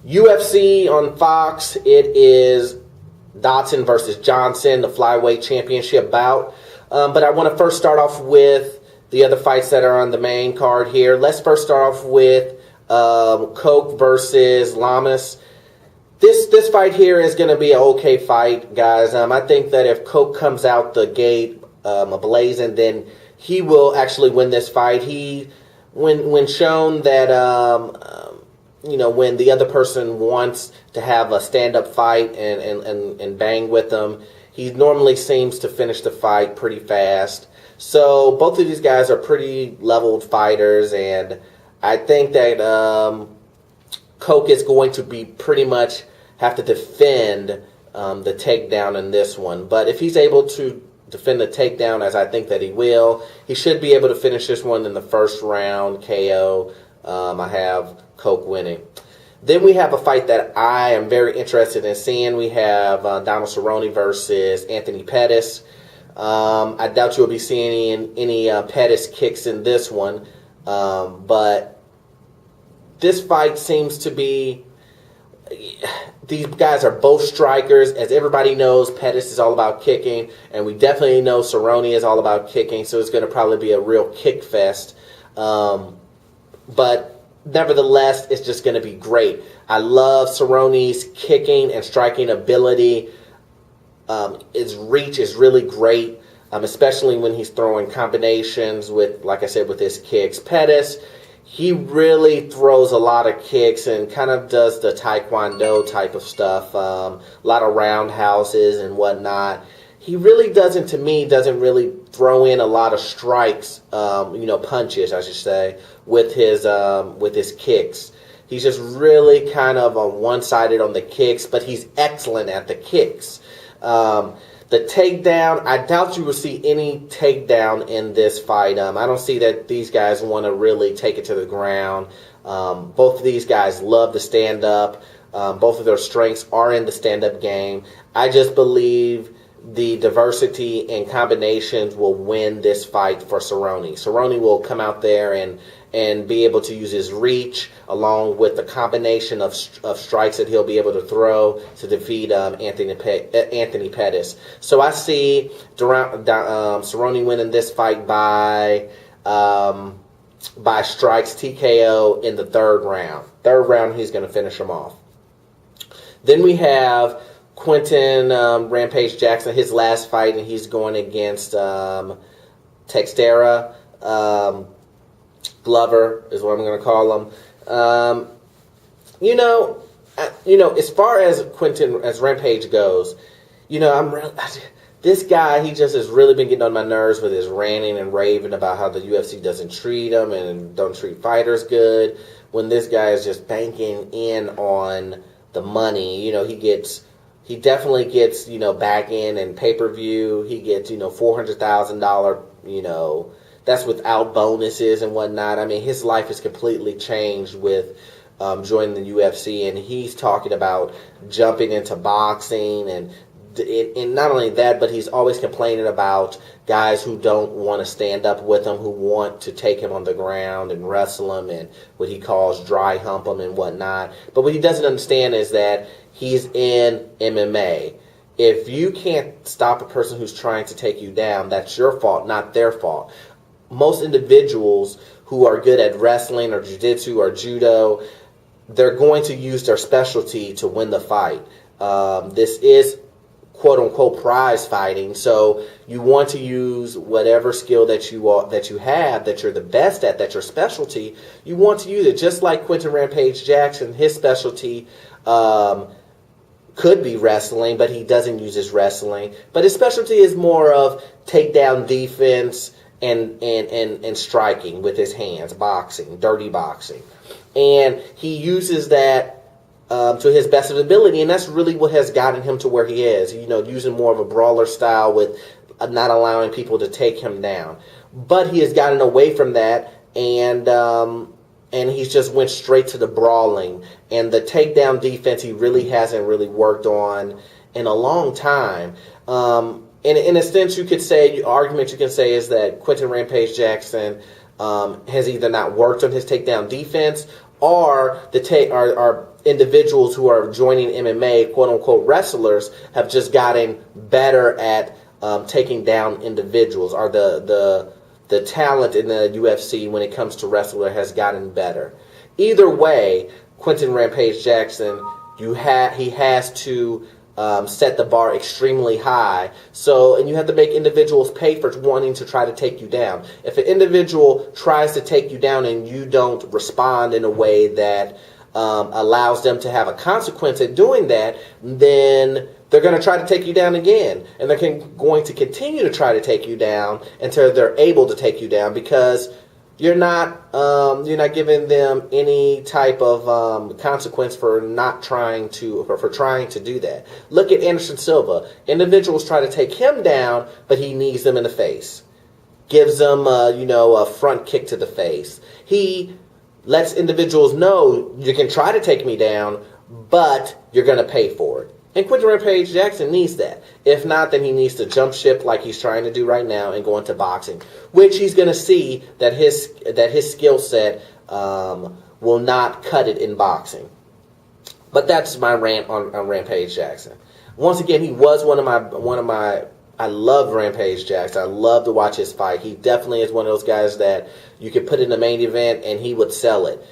UFC on Fox, it is Dodson versus Johnson, the flyweight championship bout. But I want to first start off with the other fights that are on the main card here. Let's first start off with Coke versus Lamas. This fight here is going to be an okay fight, guys. I think that if Coke comes out the gate ablazing, then he will actually win this fight. When shown that when the other person wants to have a stand-up fight and bang with them, he normally seems to finish the fight pretty fast. So both of these guys are pretty leveled fighters, and I think that Coke is going to be pretty much have to defend the takedown in this one. But if he's able to defend the takedown, as I think that he will, he should be able to finish this one in the first round KO. I have Coke winning. Then we have a fight that I am very interested in seeing. We have Donald Cerrone versus Anthony Pettis. I doubt you'll be seeing any Pettis kicks in this one, but this fight seems to be... These guys are both strikers. As everybody knows, Pettis is all about kicking, and we definitely know Cerrone is all about kicking, so it's going to probably be a real kick fest. But nevertheless, it's just going to be great. I love Cerrone's kicking and striking ability. His reach is really great, especially when he's throwing combinations with, like I said, with his kicks. Pettis, he really throws a lot of kicks and kind of does the taekwondo type of stuff, a lot of roundhouses and whatnot. He really doesn't really throw in a lot of strikes, punches, I should say, with his kicks. He's just really kind of one-sided on the kicks, but he's excellent at the kicks. The takedown, I doubt you will see any takedown in this fight. I don't see that these guys want to really take it to the ground. Both of these guys love to stand up. Both of their strengths are in the stand-up game. I just believe the diversity and combinations will win this fight for Cerrone. Cerrone will come out there and be able to use his reach along with the combination of strikes that he'll be able to throw to defeat Anthony Pettis. So I see Cerrone winning this fight by strikes, TKO in the third round. Third round, he's going to finish him off. Then we have Quentin Rampage Jackson, his last fight, and he's going against Teixeira. Glover is what I'm going to call him. As far as Rampage goes, this guy, he just has really been getting on my nerves with his ranting and raving about how the UFC doesn't treat him and don't treat fighters good. When this guy is just banking in on the money, he definitely gets, back in and pay-per-view. He gets, $400,000, that's without bonuses and whatnot. I mean, his life is completely changed with joining the UFC, and he's talking about jumping into boxing, and not only that, but he's always complaining about guys who don't want to stand up with him, who want to take him on the ground and wrestle him, and what he calls dry hump him and whatnot. But what he doesn't understand is that he's in MMA. If you can't stop a person who's trying to take you down, that's your fault, not their fault. Most individuals who are good at wrestling or jiu-jitsu or judo, they're going to use their specialty to win the fight. This is quote-unquote prize fighting, so you want to use whatever skill that you have, that you're the best at, that's your specialty. You want to use it, just like Quentin Rampage Jackson. His specialty could be wrestling, but he doesn't use his wrestling. But his specialty is more of takedown defense and striking with his hands, boxing, dirty boxing. And he uses that to his best of his ability, and that's really what has gotten him to where he is. Using more of a brawler style with not allowing people to take him down. But he has gotten away from that, and he's just went straight to the brawling. And the takedown defense he really hasn't really worked on in a long time. In a sense, you can say, argument you can say is that Quentin Rampage Jackson has either not worked on his takedown defense, or individuals who are joining MMA, quote unquote wrestlers, have just gotten better at taking down individuals, or the talent in the UFC when it comes to wrestler has gotten better. Either way, Quentin Rampage Jackson, he has to set the bar extremely high. So, and you have to make individuals pay for wanting to try to take you down. If an individual tries to take you down and you don't respond in a way that allows them to have a consequence at doing that, then they're going to try to take you down again. And they're going to continue to try to take you down until they're able to take you down, because you're not giving them any type of consequence for trying to do that. Look at Anderson Silva. Individuals try to take him down, but he knees them in the face, gives them a front kick to the face. He lets individuals know, you can try to take me down, but you're going to pay for it. And Quentin Rampage Jackson needs that. If not, then he needs to jump ship like he's trying to do right now and go into boxing, which he's going to see that his skill set will not cut it in boxing. But that's my rant on Rampage Jackson. Once again, he was one of my. I love Rampage Jackson. I love to watch his fight. He definitely is one of those guys that you could put in the main event and he would sell it.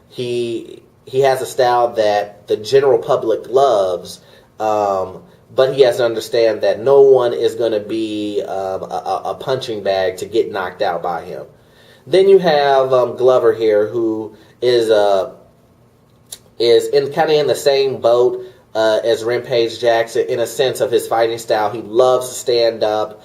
He has a style that the general public loves, but he has to understand that no one is going to be a punching bag to get knocked out by him. Then you have Glover here, who is in the same boat as Rampage Jackson in a sense of his fighting style. He loves to stand up.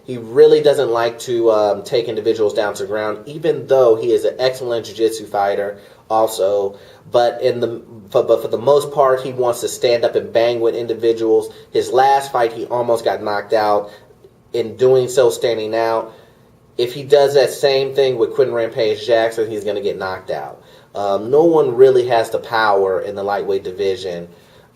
He really doesn't like to take individuals down to the ground, even though he is an excellent jiu-jitsu fighter also. But for the most part, he wants to stand up and bang with individuals. His last fight, he almost got knocked out. In doing so, standing out. If he does that same thing with Quentin Rampage Jackson, he's going to get knocked out. No one really has the power in the lightweight division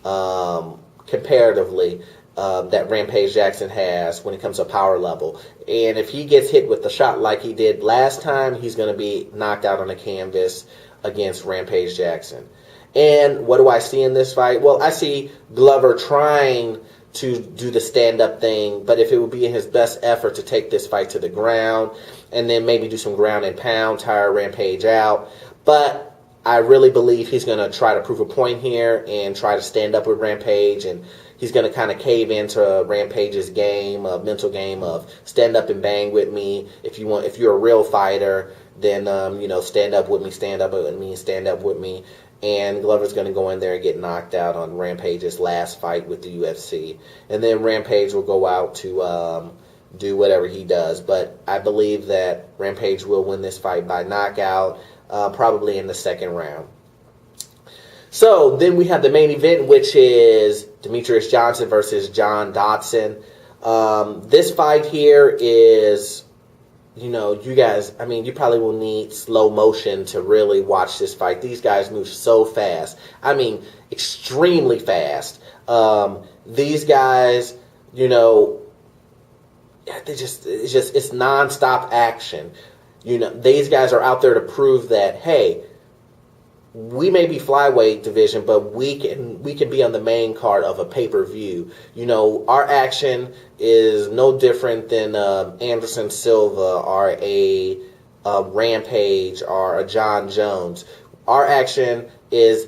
comparatively that Rampage Jackson has when it comes to power level. And if he gets hit with the shot like he did last time, he's going to be knocked out on the canvas against Rampage Jackson. And what do I see in this fight? Well, I see Glover trying to do the stand-up thing, but if it would be in his best effort to take this fight to the ground and then maybe do some ground and pound, tire Rampage out. But I really believe he's going to try to prove a point here and try to stand up with Rampage, and he's going to kind of cave into Rampage's game, mental game of stand up and bang with me. If you're a real fighter, then stand up with me, stand up with me, stand up with me. And Glover's going to go in there and get knocked out on Rampage's last fight with the UFC. And then Rampage will go out to do whatever he does. But I believe that Rampage will win this fight by knockout, probably in the second round. So then we have the main event, which is Demetrius Johnson versus John Dodson. This fight here is, you guys, you probably will need slow motion to really watch this fight. These guys move so fast. Extremely fast. These guys, it's nonstop action. These guys are out there to prove that, hey, we may be flyweight division, but we can be on the main card of a pay-per-view. Our action is no different than Anderson Silva or a Rampage or a John Jones. Our action is,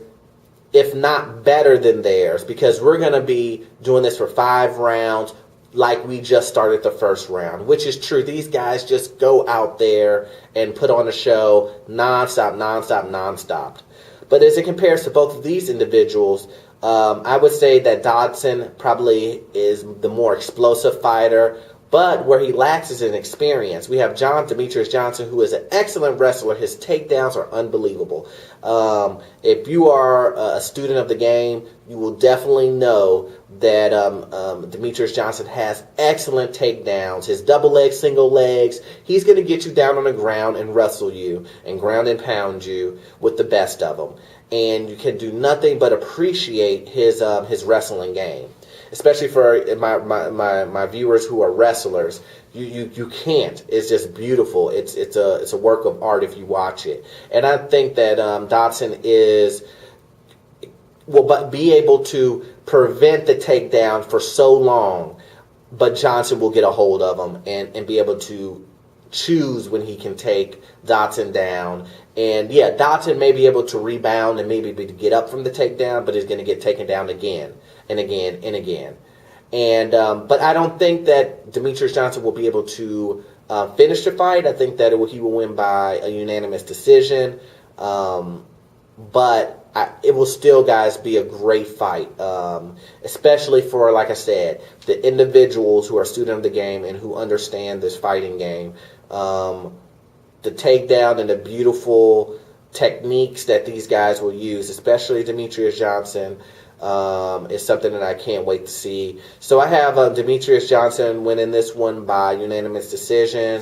if not better than theirs, because we're going to be doing this for 5 rounds like we just started the first round, which is true. These guys just go out there and put on a show nonstop. But as it compares to both of these individuals, I would say that Dodson probably is the more explosive fighter, but where he lacks is in experience. We have Demetrius Johnson, who is an excellent wrestler. His takedowns are unbelievable. If you are a student of the game, you will definitely know that Demetrius Johnson has excellent takedowns. His double legs, single legs, he's going to get you down on the ground and wrestle you and ground and pound you with the best of them. And you can do nothing but appreciate his wrestling game. Especially for my viewers who are wrestlers, you can't. It's just beautiful. It's a work of art if you watch it. And I think that Dodson is will but be able to prevent the takedown for so long, but Johnson will get a hold of him and be able to choose when he can take Dodson down. And yeah, Dodson may be able to rebound and maybe get up from the takedown, but he's going to get taken down again and again and again. And but I don't think that Demetrius Johnson will be able to finish the fight. I think that he will win by a unanimous decision. But it will still, guys, be a great fight, especially for, like I said, the individuals who are students of the game and who understand this fighting game. The takedown and the beautiful techniques that these guys will use, especially Demetrius Johnson, is something that I can't wait to see. So I have Demetrius Johnson winning this one by unanimous decision.